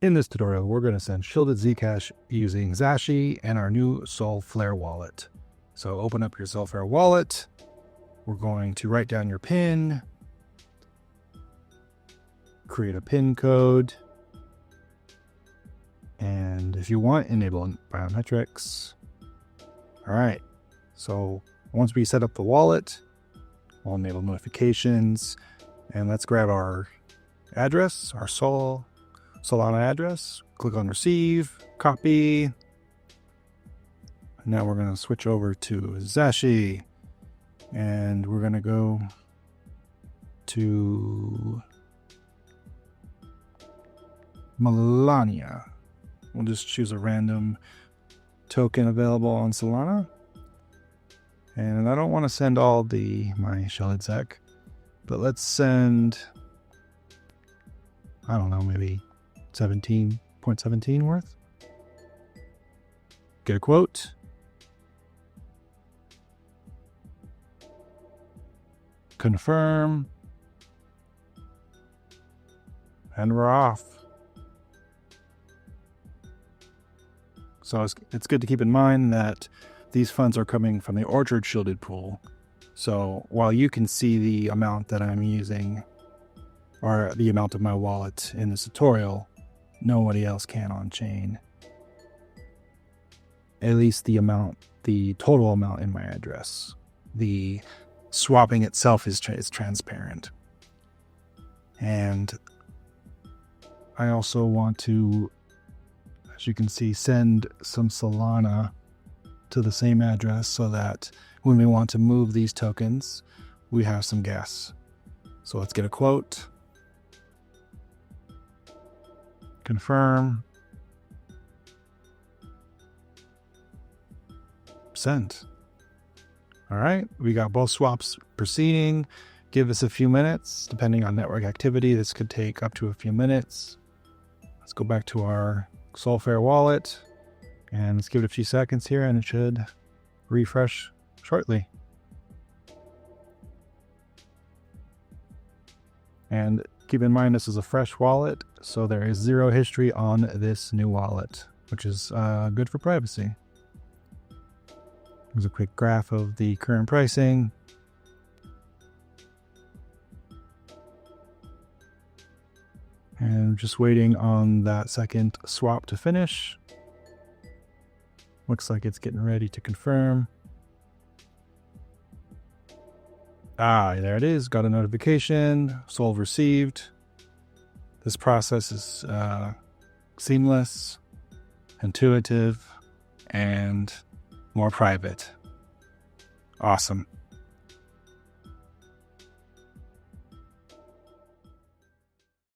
In this tutorial, we're going to send shielded Zcash using Zashi and our new Solflare wallet. So open up your Solflare wallet. We're going to write down your PIN, create a PIN code, and if you want, enable biometrics. All right, so once we set up the wallet, we'll enable notifications, and let's grab our address, our Solana address, click on receive, copy. Now we're going to switch over to Zashi, and we're going to go to Melania. We'll just choose a random token available on Solana. And I don't want to send all my Shielded ZEC, but let's send, I don't know, maybe 17.17 worth. Get a quote. Confirm. And we're off. So it's good to keep in mind that these funds are coming from the Orchard Shielded pool. So while you can see the amount that I'm using, or the amount of my wallet in this tutorial, nobody else can on chain. At least the total amount in my address. The swapping itself is transparent. And I also want to, as you can see, send some Solana to the same address so that when we want to move these tokens, we have some gas. So let's get a quote. Confirm. Send. All right, we got both swaps proceeding. Give us a few minutes, depending on network activity. This could take up to a few minutes. Let's go back to our Solflare wallet and let's give it a few seconds here and it should refresh shortly. And keep in mind, this is a fresh wallet, so there is zero history on this new wallet, which is good for privacy. Here's a quick graph of the current pricing. And just waiting on that second swap to finish. Looks like it's getting ready to confirm. There it is. Got a notification. Sol received. This process is seamless, intuitive, and more private. Awesome.